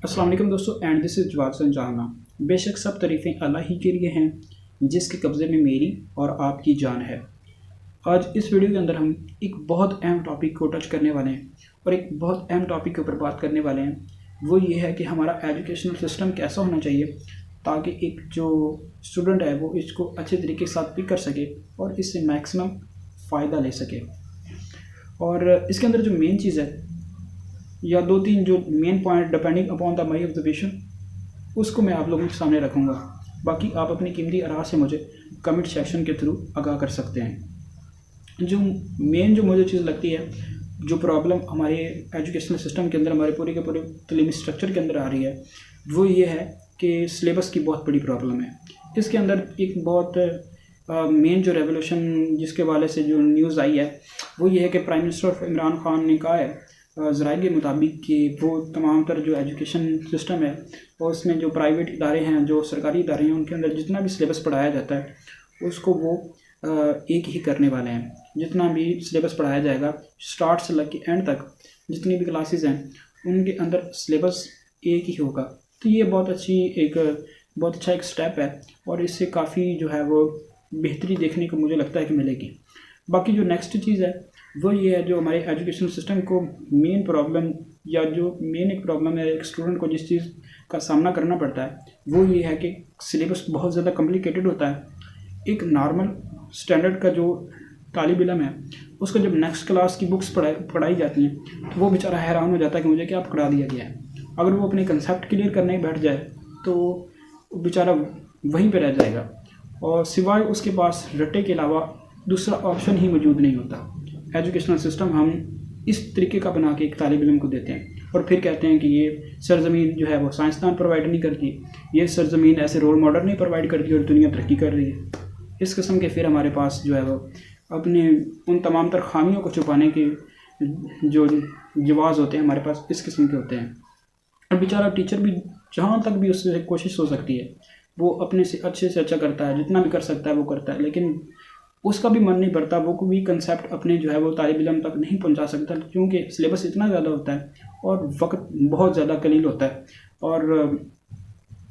अस्सलाम वालेकुम दोस्तों एंड दिस इज़ जवाद संजाना। बेशक सब तारीफ़ें अल्लाह ही के लिए हैं जिसके कब्ज़े में मेरी और आपकी जान है। आज इस वीडियो के अंदर हम एक बहुत अहम टॉपिक को टच करने वाले हैं और एक बहुत अहम टॉपिक के ऊपर बात करने वाले हैं। वो ये है कि हमारा एजुकेशनल सिस्टम कैसा होना चाहिए ताकि एक जो स्टूडेंट है वो इसको अच्छे तरीके के साथ पिक कर सके और इससे मैक्सिमम फ़ायदा ले सके। और इसके अंदर जो मेन चीज़ है या दो तीन जो main point depending upon the my observation उसको मैं आप लोगों के सामने रखूँगा। बाकी आप अपनी कीमती आराह से मुझे कमेंट सेक्शन के थ्रू आगाह कर सकते हैं। जो मुझे चीज़ लगती है, जो प्रॉब्लम हमारे एजुकेशनल सिस्टम के अंदर हमारे पूरे के पूरे तलीमी स्ट्रक्चर के अंदर आ रही है वो ये है कि सिलेबस की बहुत बड़ी प्रॉब्लम है। इसके अंदर एक बहुत मेन जो रेवोल्यूशन जिसके वाले से जो न्यूज़ आई है वो ये है कि प्राइम मिनिस्टर इमरान खान ने कहा है ज़राए के मुताबिक कि वो तमाम तर जो एजुकेशन सिस्टम है और उसमें जो प्राइवेट इदारे हैं जो सरकारी इदारे हैं उनके अंदर जितना भी सिलेबस पढ़ाया जाता है उसको वो एक ही करने वाले हैं। जितना भी सिलेबस पढ़ाया जाएगा स्टार्ट से लग के एंड तक जितनी भी क्लासेस हैं उनके अंदर सिलेबस एक ही होगा। तो ये बहुत अच्छा एक स्टेप है और इससे काफ़ी जो है वो बेहतरी देखने को मुझे लगता है कि मिलेगी। बाकी जो नेक्स्ट चीज़ है वो ये है, जो हमारे एजुकेशन सिस्टम को मेन प्रॉब्लम या जो मेन एक प्रॉब्लम है एक स्टूडेंट को जिस चीज़ का सामना करना पड़ता है वो ये है कि सिलेबस बहुत ज़्यादा कॉम्प्लिकेटेड होता है। एक नॉर्मल स्टैंडर्ड का जो तालिब इल्म है उसको जब नेक्स्ट क्लास की बुक्स पढ़ाई जाती हैं तो वो बेचारा हैरान हो जाता है कि मुझे क्या पकड़ा दिया गया है। अगर वो अपने कंसेप्ट क्लियर करने बैठ जाए तो बेचारा वहीं पर रह जाएगा और सिवाय उसके पास रट्टे के अलावा दूसरा ऑप्शन ही मौजूद नहीं होता। एजुकेशनल सिस्टम हम इस तरीके का बना के एक तालिब इल्म को देते हैं और फिर कहते हैं कि ये सरजमीन जो है वो साइंसदान प्रोवाइड नहीं करती, ये सरजमीन ऐसे रोल मॉडल नहीं प्रोवाइड करती और दुनिया तरक्की कर रही है। इस किस्म के फिर हमारे पास जो है वो अपने उन तमाम तर खामियों को छुपाने के जो जवाज़ होते हैं हमारे पास इस किस्म के होते हैं। और बेचारा टीचर भी जहाँ तक भी उससे कोशिश हो सकती है वो अपने से अच्छे से अच्छा करता है, जितना भी कर सकता है वो करता है, लेकिन उसका भी मन नहीं भरता, वो कोई कंसेप्ट अपने जो है वो तालिब इल्म तक नहीं पहुंचा सकता क्योंकि सिलेबस इतना ज़्यादा होता है और वक्त बहुत ज़्यादा कलील होता है। और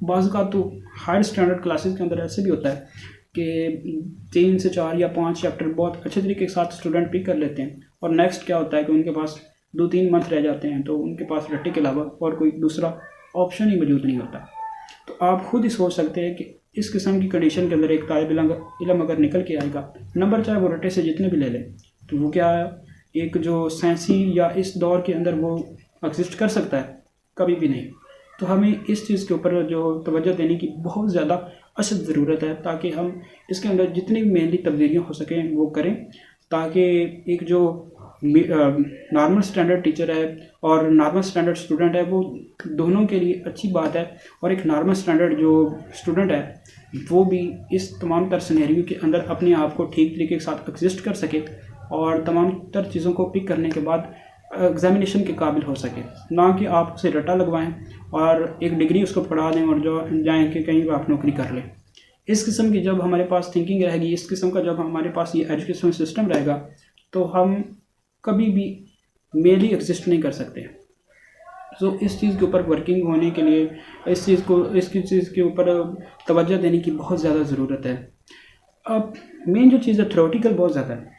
बाज़ का तो हायर स्टैंडर्ड क्लासेस के अंदर ऐसे भी होता है कि 3 से 4 या 5 चैप्टर बहुत अच्छे तरीके के साथ स्टूडेंट पिक कर लेते हैं और नेक्स्ट क्या होता है कि उनके पास 2-3 मंथ रह जाते हैं तो उनके पास रट्टे के अलावा और कोई दूसरा ऑप्शन ही मौजूद नहीं होता। तो आप खुद ही सोच सकते हैं कि इस किस्म की कंडीशन के अंदर एक तालिब इल्म अगर निकल के आएगा, नंबर चाहे वो रट्टे से जितने भी ले लें, तो वो क्या एक जो साइंसी या इस दौर के अंदर वो एग्जिस्ट कर सकता है? कभी भी नहीं। तो हमें इस चीज़ के ऊपर जो तवज्जो देने की बहुत ज़्यादा अशद ज़रूरत है ताकि हम इसके अंदर जितनी भी मेनली तब्दीलियाँ हो सकें वो करें, ताकि एक जो नॉर्मल स्टैंडर्ड टीचर है और नॉर्मल स्टैंडर्ड स्टूडेंट है वो दोनों के लिए अच्छी बात है और एक नॉर्मल स्टैंडर्ड जो स्टूडेंट है वो भी इस तमाम तर सिनेरियो के अंदर अपने आप को ठीक तरीके के साथ एग्जिस्ट कर सके और तमाम तर चीज़ों को पिक करने के बाद एग्जामिनेशन के काबिल हो सके, ना कि आप उसे रट्टा लगवाएं और एक डिग्री उसको पढ़ा दें और जो जाएँ कि कहीं आप नौकरी कर लें। इस किस्म की जब हमारे पास थिंकिंग रहेगी, इस किस्म का जब हमारे पास ये एजुकेशन सिस्टम रहेगा तो हम कभी भी मेनली एग्जिस्ट नहीं कर सकते। सो इस चीज़ के ऊपर वर्किंग होने के लिए इसकी चीज़ के ऊपर तवज्जो देने की बहुत ज़्यादा ज़रूरत है। अब मेन जो चीज़ है थ्योरेटिकल बहुत ज़्यादा है।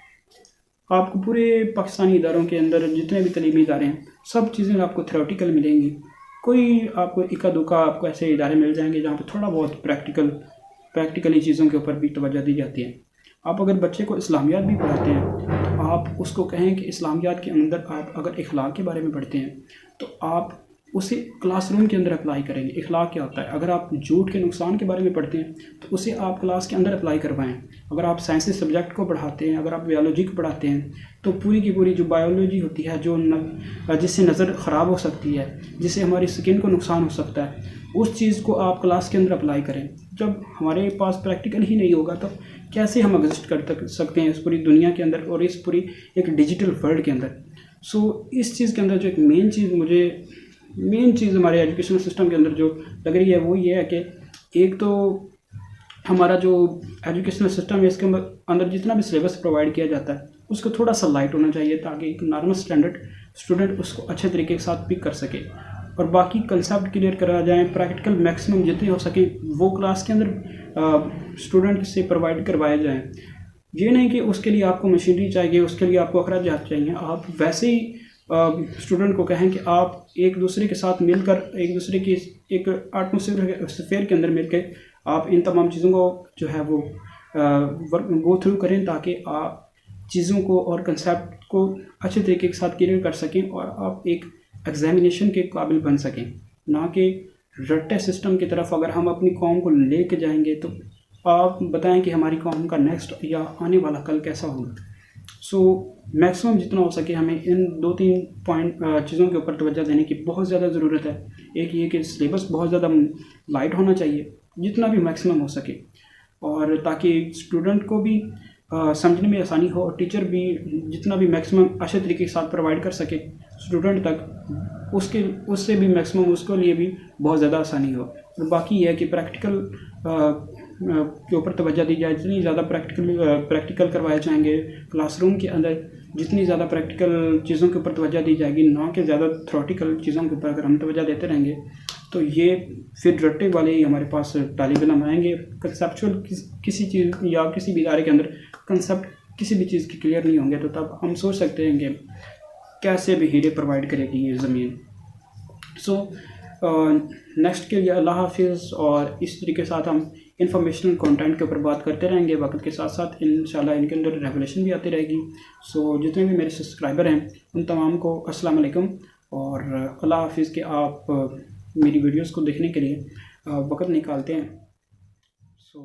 आपको पूरे पाकिस्तानी इदारों के अंदर जितने भी तलीमी इदारे हैं सब चीज़ें आपको थ्योरेटिकल मिलेंगी। कोई आपको इक्का दुक्का आपको ऐसे इदारे मिल जाएंगे जहाँ पर थोड़ा बहुत प्रैक्टिकली चीज़ों के ऊपर भी तवज्जो दी जाती है। आप अगर बच्चे को इस्लामियात भी पढ़ाते हैं तो आप उसको कहें कि इस्लामियात के अंदर आप अगर इखलाक के बारे में पढ़ते हैं तो आप उसे क्लासरूम के अंदर अप्लाई करेंगे। इखलाक क्या होता है? अगर आप झूठ के नुकसान के बारे में पढ़ते हैं तो उसे आप क्लास के अंदर अप्लाई करवाएं। अगर आप साइंस सब्जेक्ट को पढ़ाते हैं, अगर आप बायोलॉजी को पढ़ाते हैं तो पूरी की पूरी जो बायोलॉजी होती है जो जिससे नज़र ख़राब हो सकती है, जिससे हमारी स्किन को नुकसान हो सकता है, उस चीज़ को आप क्लास के अंदर अप्लाई करें। जब हमारे पास प्रैक्टिकल ही नहीं होगा तो कैसे हम एग्जिस्ट कर सकते हैं इस पूरी दुनिया के अंदर और इस पूरी एक डिजिटल वर्ल्ड के अंदर। सो इस चीज़ के अंदर जो एक मेन चीज़ हमारे एजुकेशन सिस्टम के अंदर जो लग रही है वो ये है कि एक तो हमारा जो एजुकेशनल सिस्टम है इसके अंदर जितना भी सिलेबस प्रोवाइड किया जाता है उसको थोड़ा सा लाइट होना चाहिए ताकि एक नॉर्मल स्टैंडर्ड स्टूडेंट उसको अच्छे तरीके के साथ पिक कर सके। और बाकी कंसेप्ट क्लियर करा जाएँ, प्रैक्टिकल मैक्सिमम जितने हो सके वो क्लास के अंदर स्टूडेंट से प्रोवाइड करवाए जाएँ। ये नहीं कि उसके लिए आपको मशीनरी चाहिए, उसके लिए आपको अखराजात चाहिए, आप वैसे ही स्टूडेंट को कहें कि आप एक दूसरे के साथ मिलकर एक दूसरे की एक एटमॉस्फेयर के अंदर मिलकर आप इन तमाम चीज़ों को जो है वो गो थ्रू करें, ताकि आप चीज़ों को और कंसेप्ट को अच्छे तरीके के साथ क्लियर कर सकें और आप एक एग्जामिनेशन के काबिल बन सकें। ना कि रट्टे सिस्टम की तरफ अगर हम अपनी कौम को लेके जाएंगे तो आप बताएं कि हमारी कौम का नेक्स्ट या आने वाला कल कैसा होगा। सो मैक्सिमम जितना हो सके हमें इन 2-3 पॉइंट चीज़ों के ऊपर तवज्जो देने की बहुत ज़्यादा ज़रूरत है। एक ये कि सिलेबस बहुत ज़्यादा लाइट होना चाहिए जितना भी मैक्सिमम हो सके, और ताकि स्टूडेंट को भी समझने में आसानी हो और टीचर भी जितना भी मैक्सिमम अच्छे तरीके के साथ प्रोवाइड कर सके स्टूडेंट तक, उससे भी मैक्सिमम उसके लिए भी बहुत ज़्यादा आसानी हो। और बाकी यह है कि प्रैक्टिकल के ऊपर तवज्जो दी जाए, जितनी ज़्यादा प्रैक्टिकल करवाए जाएंगे क्लासरूम के अंदर, जितनी ज़्यादा प्रैक्टिकल चीज़ों के ऊपर तवज्जो दी जाएगी, ना कि ज़्यादा थ्योरेटिकल चीज़ों के ऊपर अगर हम तवज्जो देते रहेंगे तो ये फिर रट्टे वाले ही हमारे पास तालिब इल्म आएंगे। कंसेप्चुअल किसी चीज़ या किसी भी इदारे के अंदर कंसेप्ट किसी भी चीज़ के क्लियर नहीं होंगे तो तब हम सोच सकते हैं कि कैसे भी हीरे प्रोवाइड करेगी ये ज़मीन। सो नेक्स्ट के लिए अल्लाह हाफिज़। और इस तरीके के साथ हम इंफॉर्मेशनल कंटेंट के ऊपर बात करते रहेंगे, वक्त के साथ साथ इंशाल्लाह इनके अंदर रेवोल्यूशन भी आती रहेगी। सो जितने भी मेरे सब्सक्राइबर हैं उन तमाम को अस्सलाम वालेकुम और अल्लाह हाफिज़ कि आप मेरी वीडियोस को देखने के लिए वक्त निकालते हैं। सो